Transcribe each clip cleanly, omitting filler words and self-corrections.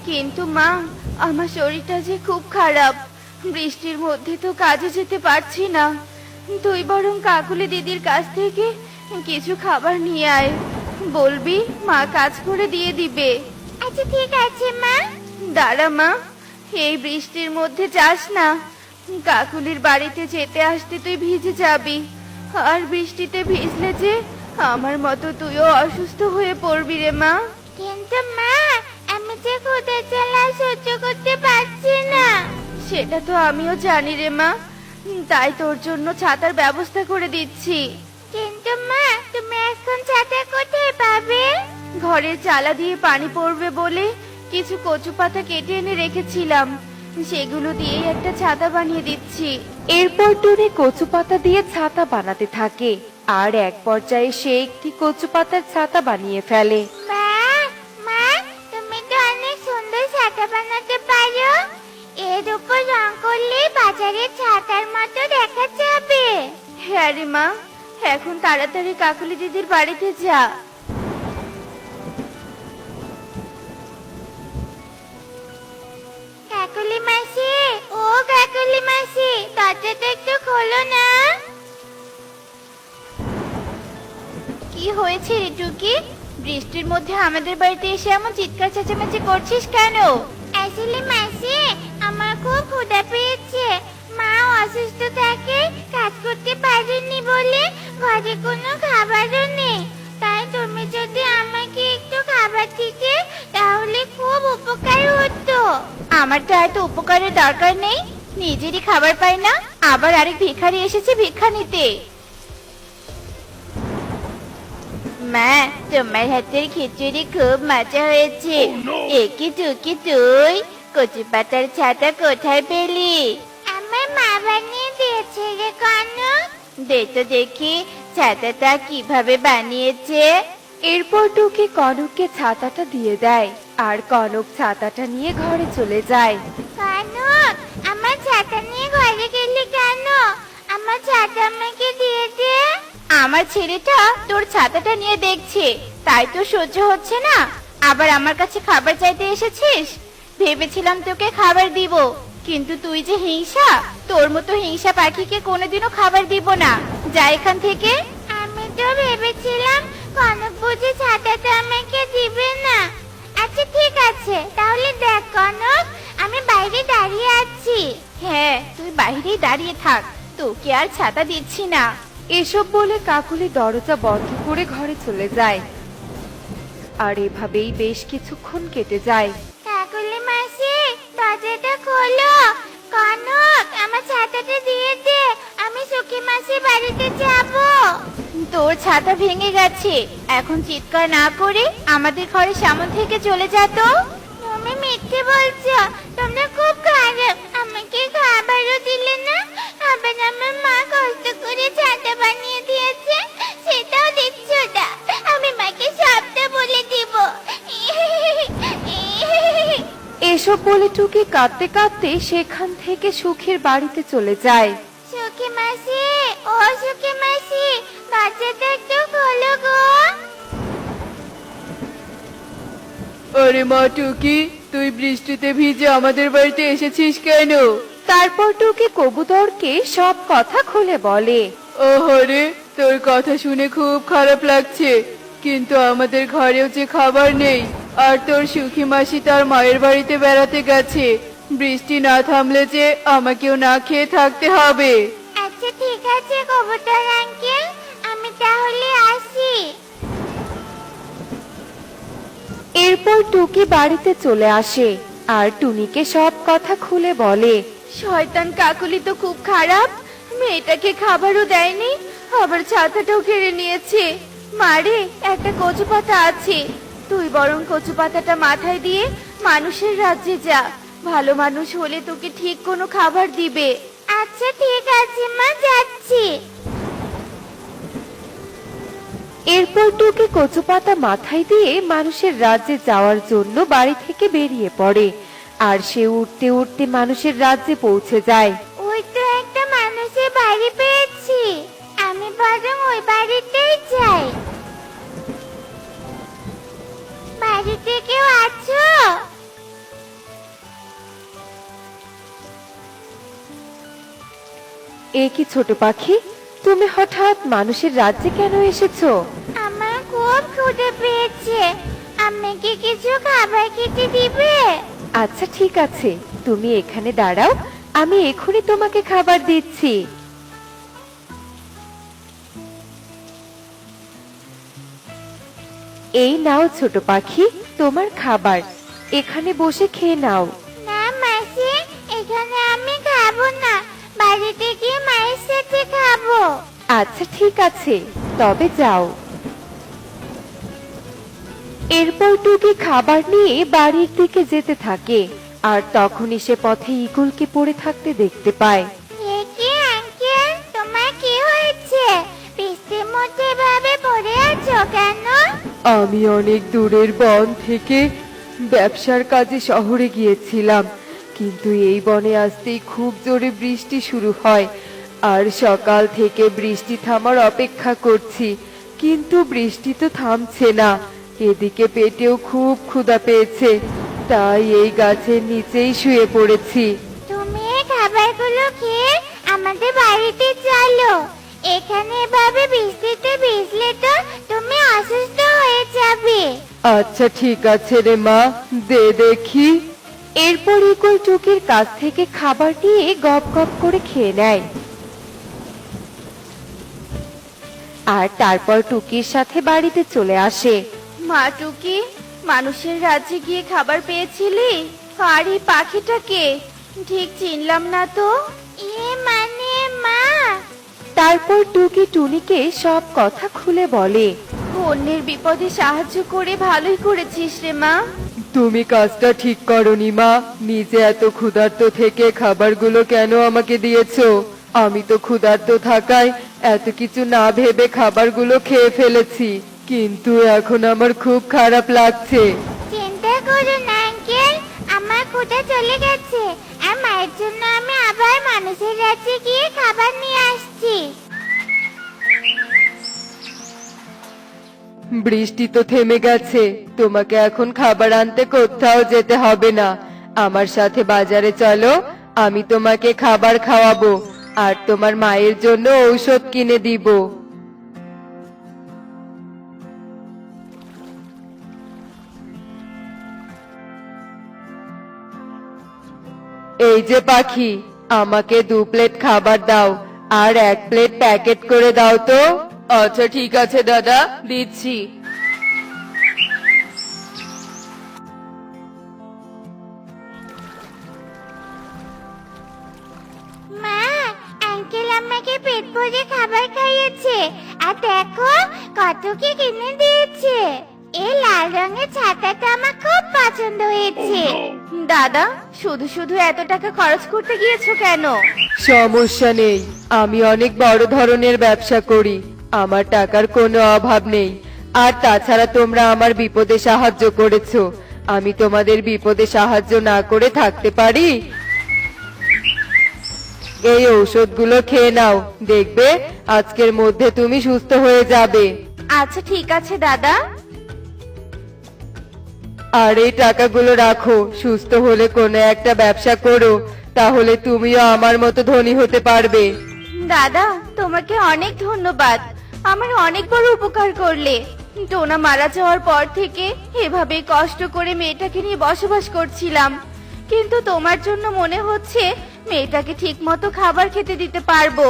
কিন্তু মা, আমার শরীরটা যে খুব খারাপ। বৃষ্টির মধ্যে তো কাজে যেতে পারছি না। তুই বরং কাকুলি দিদির কাছ থেকে কিছু খাবার নিয়ে আয়। বলবি মা কাজ করে দিয়ে দিবে। আচ্ছা ঠিক আছে মা। দাঁড়া মা, এই বৃষ্টির মধ্যে যাস না। কাকুলির বাড়িতে যেতে আসতে তুই ভিজে যাবি। আর বৃষ্টিতে ভিজলে যে আমার মতো তুইও অসুস্থ হয়ে পড়বি রে মা। কিন্তু মা, আমি যে ক্ষুধার জ্বালা সহ্য করতে পারছি না। সেটা তো আমিও জানি রে মা, তাই তোর জন্য ছাতার ব্যবস্থা করে দিচ্ছি। কিন্তু মা, তুমি এখন ছাতা কোথায় পাবে? ঘরের চালা দিয়ে পানি পড়বে বলে কিছু কচু পাতা কেটে এনে রেখেছিলাম, সেগুলো দিয়ে একটা ছাতা বানিয়ে দিচ্ছি। এরপর টুনি কচু পাতা দিয়ে ছাতা বানাতে থাকে, আর এক পর্যায়ে সে একটি কচু পাতার ছাতা বানিয়ে ফেলে। বাহ মা, তুমি তো অনেক সুন্দর ছাতা বানাতে পারো। এর উপর রং করলে বাজারের ছাতার মতো দেখা যাবে। হ্যাঁ রে মা, এখন তাড়াতাড়ি কাকুলি দিদির বাড়িতে যা। কাকুলি মাসি, ও কাকুলি মাসি, দরজাটা একটু খোলো না। কি হয়েছে রে টুকি? বৃষ্টির মধ্যে আমাদের বাড়িতে এসে এমন চিৎকার চেঁচামেচি করছিস কেন? আসলে মাসি, আমার খুব ক্ষুধা পেয়েছে। মা অসুস্থ থাকে, কাজ করতে পারেনি বলে ঘরে কোনো খাবারও নেই। তাই তুমি যদি আমাকে একটু খাবার দিতে তাহলে খুব উপকার হতো। আমার তো এত উপকারের দরকার নেই, নিজেরই খাবার পাই না, আবার আরেক ভিখারি এসেছে ভিক্ষা নিতে। মা, তোমার হাতের খিচুড়ি খুব মজা হয়েছে। একি টুকি তুই কচু পাতার ছাতা কোথায় পেলি? আমার মা বানিয়ে দিয়েছে রে কনক। দে তো দেখি ছাতাটা কিভাবে বানিয়েছে। এরপর টুকি কনককে ছাতাটা দিয়ে দেয়, আর কনক ছাতাটা নিয়ে ঘরে চলে যায়। কনক, আমার ছাতা নিয়ে ঘরে গেলি কেন? আমার ছাতা আমাকে দিয়ে দে। আমার ছেলেটা তোর ছাতাটা নিয়ে দেখছে, তাই তো সহ্য হচ্ছে না, আবার আমার কাছে খাবার চাইতে এসেছিস। ভেবেছিলাম তোকে খাবার দিব, কিন্তু তুই যে হিংসা, তোর মতো হিংসা পাখিকে কোনোদিনও খাবার দিব না। যা এখান থেকে। আমি তো ভেবেছিলাম কনক বুঝি ছাতাটা আমাকে দিবে না। আচ্ছা ঠিক আছে, তাহলে দেখ কনক, আমি বাইরে দাঁড়িয়ে আছি। হ্যাঁ, তুই বাইরেই দাঁড়িয়ে থাক, তোকে আর ছাতা দিচ্ছি না। এসব বলে কাকুলি দরজা বন্ধ করে ঘরে চলে যায়। আর এভাবেই বেশ কিছুক্ষণ কেটে যায়। কাকুলি মাসি, দরজাটা খোলো। কনক, আমার ছাতাটা দিয়ে দে, আমি সুখী মাসি বাড়িতে যাব। তোর ছাতা ভেঙে গেছে, এখন চিৎকার না করে আমাদের ঘরের সামনে থেকে চলে যা তো। তুমি মিথ্যে বলছো, তোমরা খুব খারাপ। আমাকে খাবারও দিলে না, আবার আমার মা কষ্ট করে ছাতা বানিয়ে দিয়েছে সেটাও দিচ্ছ না। আমি মাকে সবটা বলে দিব। এসব বলে টুকি কাঁদতে কাঁদতে সেখান থেকে সুখীর বাড়িতে চলে যায়। সুখী মাসি, ও সুখী মাসি, দরজাটা একটু খোলো গো। আরে মা টুকি, তুই বৃষ্টিতে ভিজে আমাদের বাড়িতে এসেছিস কেন? তারপর টুকি কবুতরকে সব কথা খুলে বলে। ওহরে, তোর কথা শুনে খুব খারাপ লাগছে, কিন্তু আমাদের ঘরেও যে খাবার নেই, আর তোর সুখী মাসি তার মায়ের বাড়িতে বেড়াতে গেছে। বৃষ্টি না থামলে যে আমাকেও না খেয়ে থাকতে হবে। আচ্ছা ঠিক আছে কবুতর আঙ্কেল, আমি তাহলে আসি। এরপর টুকি বাড়িতে চলে আসে আর টুনিকে সব কথা খুলে বলে। শয়তান কাকুলি তো খুব খারাপ, মেয়েটাকে খাবারও দেয়নি, আবার ছাতাটাও কেড়ে নিয়েছে। মারে, একটা কচু পাতা আছে, তুই বরং কচু পাতাটা মাথায় দিয়ে মানুষের রাজ্যে যা। ভালো মানুষ হলে তোকে ঠিক কোনো খাবার দিবে। আচ্ছা ঠিক আছে মা, যাচ্ছি। এরপর টুকি কচু পাতা মাথায় দিয়ে মানুষের রাজ্যে যাওয়ার জন্য বাড়ি থেকে বেরিয়ে পড়ে, আর সে উঠতে উঠতে মানুষের রাজ্যে পৌঁছে যায়। ওই তো একটা মানুষের বাড়ি পেয়েছি, আমি বরং ওই বাড়িতেই যাই। বাড়িতে কেউ আছো? এ কি ছোট পাখি, তুমি হঠাৎ মানুষের রাজ্যে কেন এসেছো? আমার খুব ক্ষুধা পেয়েছে, আমাকে কিছু খাবার খেতে দিবে? আচ্ছা ঠিক আছে, তুমি এখানে দাঁড়াও, আমি এখনই তোমাকে খাবার দিচ্ছি। এই নাও ছোট পাখি, তোমার খাবার, এখানে বসে খেয়ে নাও। না মাসি, এখানে আমি খাবো না, বাড়িতে গিয়ে মায়ের সাথে খাবো। আচ্ছা ঠিক আছে, তবে যাও। এরপর টুকি খাবার নিয়ে বাড়ির দিকে যেতে থাকে, আর তখনই সে পথে ইগলকে পড়ে থাকতে দেখতে পায়। এ কি আঙ্কেল, তোমার কি হয়েছে? বৃষ্টির মধ্যে এভাবে পড়ে আছো কেন? আমি অনেক দূরের বন থেকে ব্যবসার কাজে শহরে গিয়েছিলাম, কিন্তু এই বনে আসতেই খুব জোরে বৃষ্টি শুরু হয়। আর সকাল থেকে বৃষ্টি থামার অপেক্ষা করছি, কিন্তু বৃষ্টি তো থামছে না। এদিকে পেটেও খুব ক্ষুধা পেয়েছে, তাই এই গাছের নিচেই শুয়ে পড়েছি। তুমি এই খাবারগুলো খেয়ে আমাদের বাড়িতে চলো, এখানে এভাবে বৃষ্টিতে ভিজলে তো তুমি অসুস্থ হয়ে যাবে। আচ্ছা ঠিক আছে রে মা, দে দেখি। এরপর ইগল টুকির কাছ থেকে খাবার নিয়ে গপ গপ করে খেয়ে নেয়। আর তারপর টুকির সাথে বাড়িতে চলে আসে। মা টুকি, মানুষের রাজ্যে গিয়ে খাবার পেয়েছিলি? আর এই পাখিটাকে ঠিক চিনলাম না তো। এ মানে মা? তারপর টুকি টুনিকে সব কথা খুলে বলে। অন্যের বিপদে সাহায্য করে ভালোই করেছিস রে মা। তুমি কাজটা ঠিক করনি মা, নিজে এত ক্ষুধার্ত থেকে খাবারগুলো কেন আমাকে দিয়েছো? আমি তো ক্ষুধার্ত থাকায় এত কিছু না ভেবে খাবারগুলো খেয়ে ফেলেছি, কিন্তু এখন আমার খুব খারাপ লাগছে। চিন্তা করো না আঙ্কেল, আমার ক্ষুধা চলে গেছে, আর মায়ের জন্য আমি আবার মানুষের রাজ্যে গিয়ে খাবার নিয়ে আসছি। বৃষ্টি তো থেমে গেছে, তোমাকে এখন খাবার আনতে কোথাও যেতে হবে না। আমার সাথে বাজারে চলো, আমি তোমাকে খাবার খাওয়াবো আর তোমার মায়ের জন্য ঔষধ কিনে দিব। এই যে পাখি, আমাকে 2 প্লেট খাবার দাও আর 1 প্লেট প্যাকেট করে দাও তো। আচ্ছা ঠিক আছে দাদা, দিচ্ছি। মা, আঙ্কেল আমাকে পেট ভরে খাবার খাইয়েছে, আর দেখো কত কি কিনে দিয়েছে। এই লাল রঙের ছাতাটা আমার খুব পছন্দ হয়েছে। দাদা, শুধু শুধু এত টাকা খরচ করতে গিয়েছো কেন? সমস্যা নেই, আমি অনেক বড় ধরনের ব্যবসা করি, আমার টাকার কোনো অভাব নেই। আর তাছাড়া তোমরা আমার বিপদে সাহায্য করেছো, আমি তোমাদের বিপদে সাহায্য না করে থাকতে পারি? এই ঔষধগুলো খেয়ে নাও, দেখবে আজকের মধ্যে তুমি সুস্থ হয়ে যাবে। আচ্ছা ঠিক আছে দাদা। আর এই টাকাগুলো রাখো, সুস্থ হলে কোনো একটা ব্যবসা করো, তাহলে তুমিও আমার মতো ধনী হতে পারবে। দাদা, তোমাকে অনেক ধন্যবাদ, আমার অনেক বড় উপকার করলে। টোনা মারা যাওয়ার পর থেকে এভাবে কষ্ট করে মেয়েটাকে নিয়ে বসবাস করছিলাম, কিন্তু তোমার জন্য মনে হচ্ছে মেয়েটাকে ঠিক মতো খাবার খেতে দিতে পারবো।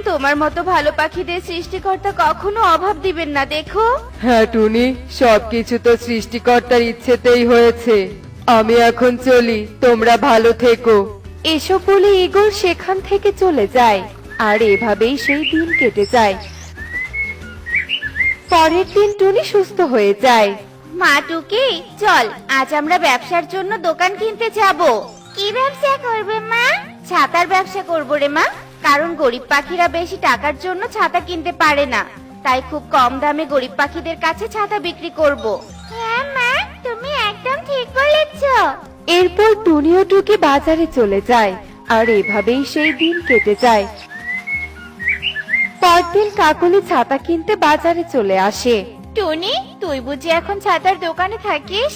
তোমার মতো ভালো পাখিদের সৃষ্টিকর্তা কখনো অভাব দিবেন না, দেখো। হ্যাঁ টুনি, সবকিছু তো সৃষ্টিকর্তার ইচ্ছেতেই হয়েছে। আমি এখন চলি, তোমরা ভালো থেকো। এসব বলে ইগল সেখান থেকে চলে যায়। আর এভাবেই সেই দিন কেটে যায়। পরের দিন টুনি সুস্থ হয়ে যায়। মা টুকি, চল আজ আমরা ব্যবসার জন্য দোকান কিনতে যাব। কি ব্যবসা করবে মা? ছাতার ব্যবসা করবো রে মা, কারণ গরিব পাখিরা বেশি টাকার জন্য ছাতা কিনতে পারে না, তাই খুব কম দামে গরিব পাখিদের কাছে ছাতা বিক্রি করব। হ্যাঁ মা, তুমি একদম ঠিক বলেছো। এরপর টুনি ও টুকি বাজারে চলে যায়। আর এভাবেই সেই দিন কেটে যায়। পরদিন কাকলি ছাতা কিনতে বাজারে চলে আসে। টুনি, তুই বুঝি এখন ছাতার দোকানে থাকিস?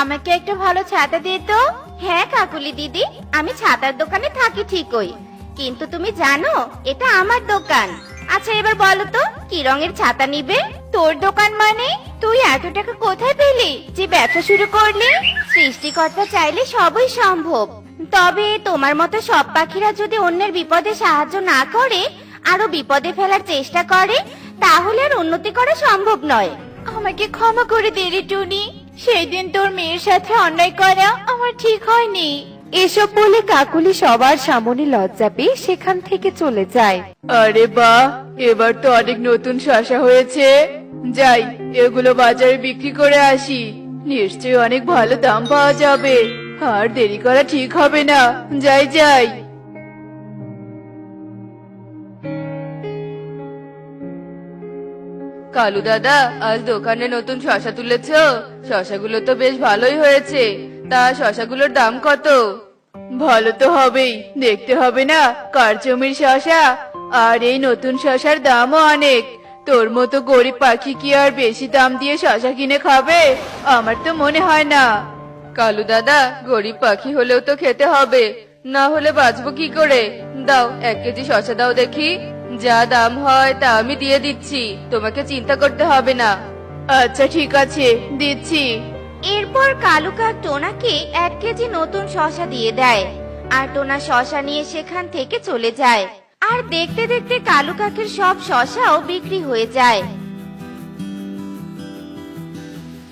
আমাকে একটা ভালো ছাতা দে তো। হ্যাঁ কাকুলি দিদি, আমি ছাতার দোকানে থাকি ঠিকই, কিন্তু তুমি জানো এটা আমার দোকান। আচ্ছা এবার বলো তো কি রঙের ছাতা নিবে? তোর দোকান মানে? তুই এত টাকা কোথায় পেলি যে ব্যবসা শুরু করলি? সৃষ্টিকর্তা চাইলে সবই সম্ভব। তবে তোমার মতো সব পাখিরা যদি অন্যের বিপদে সাহায্য না করে আরো বিপদে ফেলার চেষ্টা করে তাহলে আর উন্নতি করা সম্ভব নয়। আমাকে ক্ষমা করে দে রে টুনি, সেই দিন তোর মেয়ের সাথে অন্যায় করা আমার ঠিক হয়নি। এসব বলে কাকুলি সবার সামনে লজ্জা পেয়ে সেখান থেকে চলে যায়। আরে বাহ, এবার তো অনেক নতুন শসা হয়েছে। যাই, এগুলো বাজারে বিক্রি করে আসি, নিশ্চয়ই অনেক ভালো দাম পাওয়া যাবে। আর দেরি করা ঠিক হবে না, যাই যাই। কালু দাদা, আজ দোকানে নতুন শসা তুলেছো? শসাগুলো তো বেশ ভালোই হয়েছে। তা শসাগুলোর দাম কত? ভালো তো হবেই, দেখতে হবে না কার জমির শসা। আর এই নতুন শসার দামও অনেক। তোর মতো গরিব পাখি কি আর বেশি দাম দিয়ে শসা কিনে খাবে? আমার তো মনে হয় না। কালু দাদা, গরিব পাখি হলেও তো খেতে হবে, না হলে বাঁচবো কি করে? দাও 1 কেজি শসা দাও দেখি। যা দাম হয় তা আমি দিয়ে দিচ্ছি, তোমাকে চিন্তা করতে হবে না। আচ্ছা ঠিক আছে, দিচ্ছি। এরপর কালু কাক টোনাকে 1 কেজি নতুন শসা দিয়ে দেয়। আর টোনা শসা নিয়ে সেখান থেকে চলে যায়। আর দেখতে দেখতে কালু কাকের সব শসাও বিক্রি হয়ে যায়।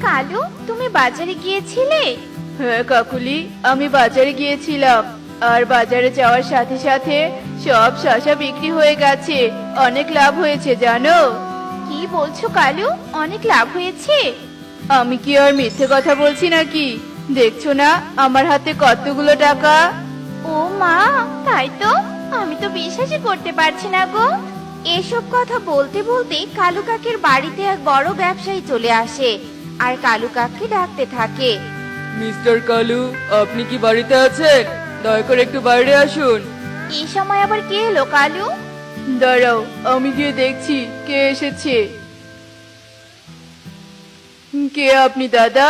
কালু, তুমি বাজারে গিয়েছিলে? হ্যাঁ কাকুলি, আমি বাজারে গিয়েছিলাম। আর বাজারে যাওয়ার সাথে সাথে সব শসা বিক্রি হয়ে গেছে। অনেক লাভ হয়েছে জানো। কি বলছো কালু, অনেক লাভ হয়েছে? আমি কি আর মিথ্যে কথা বলছি নাকি? দেখছো না আমার হাতে কতগুলো টাকা। ও মা, তাই তো, আমি তো বিশ্বাসই করতে পারছি না গো। এসব কথা বলতে বলতে কালু কাকের বাড়িতে এক বড় ব্যবসায়ী চলে আসে আর কালু কাককে ডাকতে থাকে। মিস্টার কালু, আপনি কি বাড়িতে আছেন? দয়া করে একটু বাইরে আসুন। এই সময় আবার কে এলো কালু? দাঁড়াও, আমি গিয়ে দেখছি কে এসেছে। কে আপনি দাদা?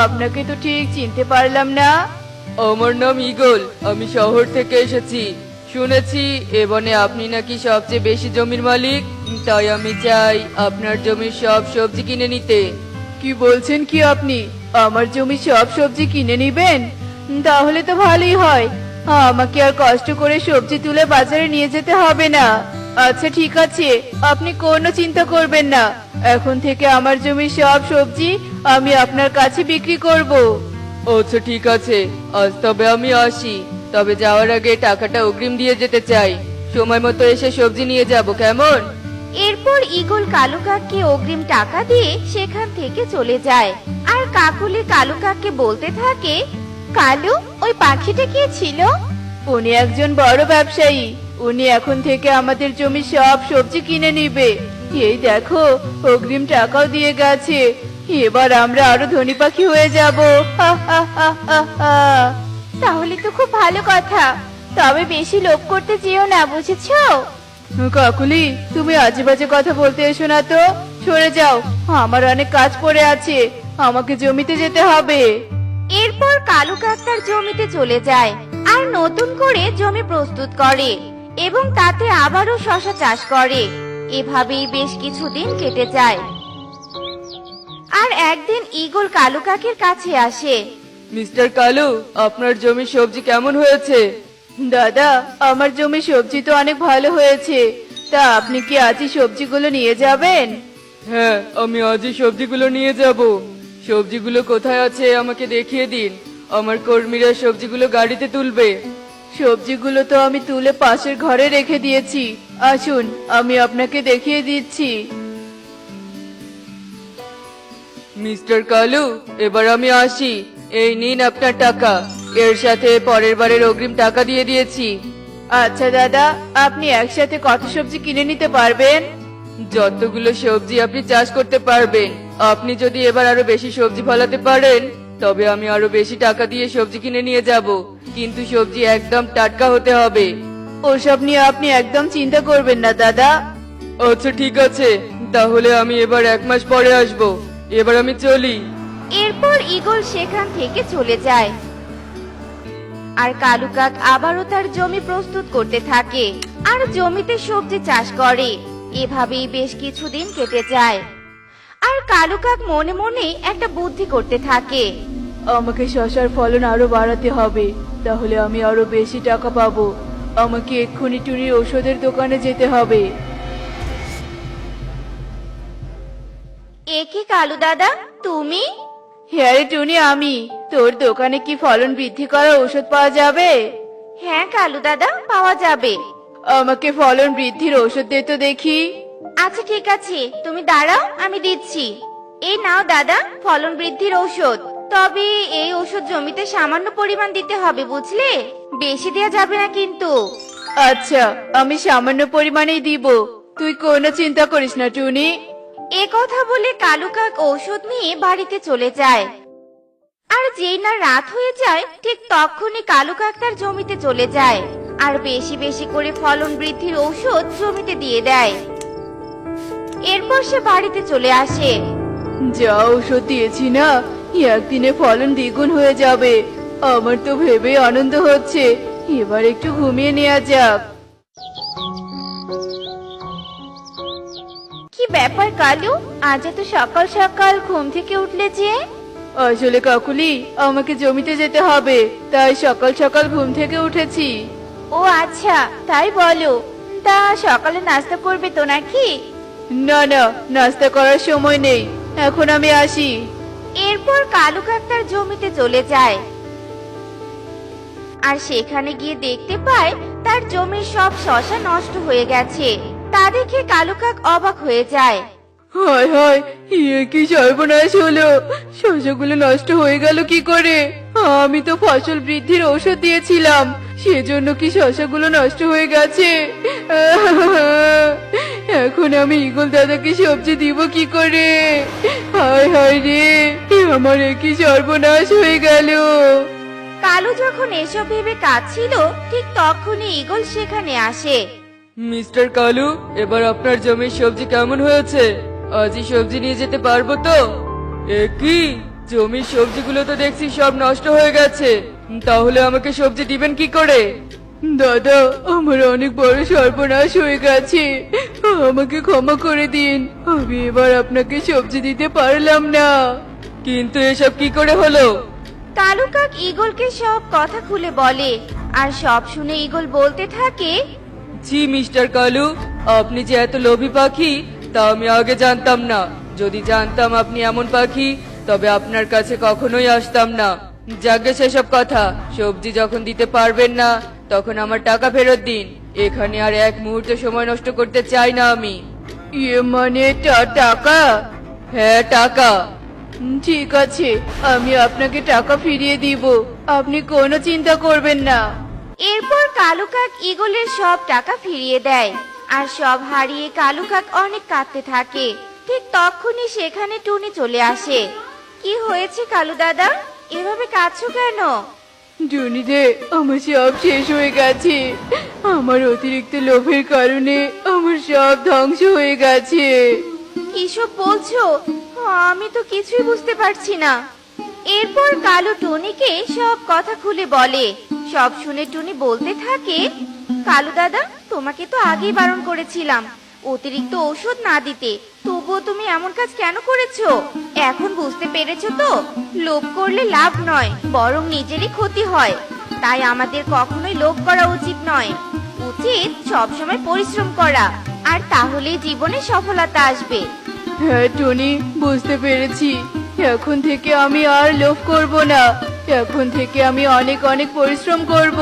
আপনাকে তো ঠিক চিনতে পারলাম না। আমার নাম ঈগল, আমি শহর থেকে এসেছি। শুনেছি এ বনে আপনি নাকি সবচেয়ে বেশি জমির মালিক, তাই আমি চাই আপনার জমির সব সবজি কিনে নিতে। কি বলছেন কি আপনি? আমার জমির সব সবজি কিনে নিবেন? তাহলে তো ভালোই হয়, আমাকে আর কষ্ট করে সবজি তুলে বাজারে নিয়ে যেতে হবে না। আচ্ছা ঠিক আছে, আপনি কোনো চিন্তা করবেন না। এখন থেকে আমার জমির সব সবজি আমি আপনার কাছে বিক্রি করব। আচ্ছা ঠিক আছে, আজ তবে আমি আসি। তবে যাওয়ার আগে টাকাটা অগ্রিম দিয়ে যেতে চাই। সময় মতো এসে সবজি নিয়ে যাব, কেমন? এরপর ঈগল কালু কাককে অগ্রিম টাকা দিয়ে সেখান থেকে চলে যায়। আর কাকুলি কালু কাককে বলতে থাকে, কালু, ওই পাখিটা কে ছিল? উনি একজন বড় ব্যবসায়ী। উনি এখন থেকে আমাদের জমি সব সবজি কিনে নিবে। এই দেখো, অগ্রিম টাকাও দিয়ে গেছে। এবার আমরা আরো ধনী পাখি হয়ে যাব। হা হা হা হা হা। তাহলে তো খুব ভালো কথা, তবে বেশি লোভ করতে যেও না, বুঝেছো? কাকুলি, তুমি আজে বাজে কথা বলতে এসো না তো। সরে যাও, আমার অনেক কাজ পড়ে আছে, আমাকে জমিতে যেতে হবে। এরপর কালু কাক তার জমিতে চলে যায় আর নতুন করে জমি প্রস্তুত করে এবং তাতে আবারও শসা চাষ করে। এভাবেই বেশ কিছুদিন কেটে যায়। আর একদিন ঈগল কালু কাকের কাছে আসে। মিস্টার কালু, আপনার জমির সবজি কেমন হয়েছে? দাদা, আমার জমির সবজি তো অনেক ভালো হয়েছে। তা আপনি কি আজই সবজিগুলো নিয়ে যাবেন? হ্যাঁ, আমি আজই সবজিগুলো নিয়ে যাব। সবজিগুলো কোথায় আছে আমাকে দেখিয়ে দিন, আমার কর্মীরা সবজিগুলো গাড়িতে তুলবে। সবজিগুলো তো আমি তুলে পাশের ঘরে রেখে দিয়েছি। আসুন, আমি আপনাকে দেখিয়ে দিচ্ছি। মিস্টার কালু, এবার আমি আসি। এই নিন আপনার টাকা, এর সাথে পরের বারের অগ্রিম টাকা দিয়ে দিয়েছি। আচ্ছা দাদা, আপনি একসাথে কত সবজি কিনে নিতে পারবেন? যতগুলো সবজি আপনি চাষ করতে পারবেন। আপনি যদি এবার আরো বেশি সবজি ফলাতে পারেন তবে আমি আরো বেশি টাকা দিয়ে সবজি কিনে নিয়ে যাব, কিন্তু সবজি একদম টাটকা হতে হবে। ওসব নিয়ে আপনি একদম চিন্তা করবেন না দাদা। আচ্ছা ঠিক আছে, তাহলে আমি এবার 1 মাস পরে আসব। এবার আমি চলি। এরপর ঈগল সেখান থেকে চলে যায়। আর কালু কাক আবারও তার জমি প্রস্তুত করতে থাকে আর জমিতে সবজি চাষ করে। এভাবেই বেশ কিছুদিন কেটে যায়। আর কালু কাক মনে মনে একটা বুদ্ধি করতে থাকে। আমাকে শশার ফলন আরো বাড়াতে হবে, তাহলে আমি আরো বেশি টাকা পাবো। আমাকে এক্ষুনি টুনির ওষুধের দোকানে যেতে হবে। এ কি কালু দাদা, তুমি? হ্যাঁ রে টুনি, আমি। তোর দোকানে কি ফলন বৃদ্ধি করার ওষুধ পাওয়া যাবে? হ্যাঁ কালু দাদা, পাওয়া যাবে। আমাকে ফলন বৃদ্ধির ওষুধ দে তো দেখি। আচ্ছা ঠিক আছে, তুমি দাঁড়াও, আমি দিচ্ছি। এই নাও দাদা, ফলন বৃদ্ধির ঔষধ। তবে এই ওষুধ জমিতে সামান্য পরিমাণ দিতে হবে, বুঝলে? বেশি দেওয়া যাবে না কিন্তু। আচ্ছা, আমি সামান্য পরিমাণেই দিব। তুই কোনো চিন্তা করিস না টুনি। এ কথা বলে কালু কাক ঔষধ নিয়ে বাড়িতে চলে যায়। আর যেই না রাত হয়ে যায়, ঠিক তখনই কালু কাক তার জমিতে চলে যায় আর বেশি বেশি করে ফলন বৃদ্ধির ঔষধ জমিতে দিয়ে দেয়। এরপর সে বাড়িতে চলে আসে। যা ঔষধ দিয়েছি না, একদিনে ফলন দ্বিগুণ হয়ে যাবে। আমার তো ভেবে আনন্দ হচ্ছে। এবার একটু ঘুমিয়ে নেওয়া যাক। কি ব্যাপার কালু, আজ এত সকাল সকাল ঘুম থেকে উঠলে যে? আসলে কাকুলি, আমাকে জমিতে যেতে হবে, তাই সকাল সকাল ঘুম থেকে উঠেছি। ও আচ্ছা, তাই বলো। তা সকালে নাস্তা করবে তো নাকি? না না, নাস্তা করার সময় নেই, এখন আমি আসি। এরপর কালু কাক তার জমিতে চলে যায় আর সেখানে গিয়ে দেখতে পায় তার জমির সব শস্য নষ্ট হয়ে গেছে। তা দেখে কালু কাক অবাক হয়ে যায়। হায় হায়, এ কি সর্বনাশ হলো! শস্যগুলো নষ্ট হয়ে গেল কি করে? আমি তো ফসল বৃদ্ধির ঔষধ দিয়েছিলাম, সেজন্য কি শস্যগুলো নষ্ট হয়ে গেছে? এখন আমি ঈগল দাদাকে সবজি দিব কি করে? হায় হায় রে, আমার এ কি সর্বনাশ হয়ে গেল! কালু যখন এসব ভেবে কাঁদছিল, ঠিক তখনই ঈগল সেখানে আসে। মিস্টার কালু, এবার আপনার জমির সবজি কেমন হয়েছে? আজই সবজি নিয়ে যেতে পারবো তো? এ কি, জমির সবজিগুলো তো দেখছি সব নষ্ট হয়ে গেছে। তাহলে আমাকে সবজি দিবেন কি করে? দাদা, আমার অনেক বড় সর্বনাশ হয়ে গেছে, আমাকে ক্ষমা করে দিন। আমি এবার আপনাকে সবজি দিতে পারলাম না। কিন্তু এসব কি করে হলো? কালু কাক ঈগলকে সব কথা খুলে বলে আর সব শুনে ঈগল বলতে থাকে। জি মিস্টার কালু, আপনি যে এত লোভী পাখি তা আমি আগে জানতাম না। যদি জানতাম আপনি এমন পাখি, তবে আপনার কাছে কখনোই আসতাম না। যাকে সেসব কথা, সবজি যখন দিতে পারবেন না তখন আমার টাকা ফেরত দিন। এখানে আর এক মুহূর্ত সময় নষ্ট করতে চাই না আমি। ইয়ে মানে টাকা? হ্যাঁ, টাকা। ঠিক আছে, আমি আপনাকে টাকা ফিরিয়ে দিব, আপনি কোনো চিন্তা করবেন না। এরপর কালু কাক ঈগলের সব টাকা ফিরিয়ে দেয় আর সব হারিয়ে কালু কাক অনেক কাঁদতে থাকে। ঠিক তখনই সেখানে টুনি চলে আসে। কি হয়েছে কালু দাদা, এভাবে কাঁদছো কেন? টুনি রে, আমার সব শেষ হয়ে গেছে। আমার অতিরিক্ত লোভের কারণে আমার সব ধ্বংস হয়ে গেছে। কিসব বলছো? আমি তো কিছুই বুঝতে পারছি না। এরপর কালু টুনিকে সব কথা খুলে বলে। সব শুনে টুনি বলতে থাকে, কালু দাদা, তোমাকে তো আগেই বারণ করেছিলাম অতিরিক্ত ঔষধ না দিতে, তবুও তুমি এমন কাজ কেন করেছো? এখন বুঝতে পেরেছো তো, লোভ করলে লাভ নয়, বরং নিজেরই ক্ষতি হয়। তাই আমাদের কখনোই লোভ করা উচিত নয়, উচিত সবসময় পরিশ্রম করা, আর তাহলেই জীবনে সফলতা আসবে। হ্যাঁ টনি, বুঝতে পেরেছি। এখন থেকে আমি আর লোভ করব না, এখন থেকে আমি অনেক অনেক পরিশ্রম করব।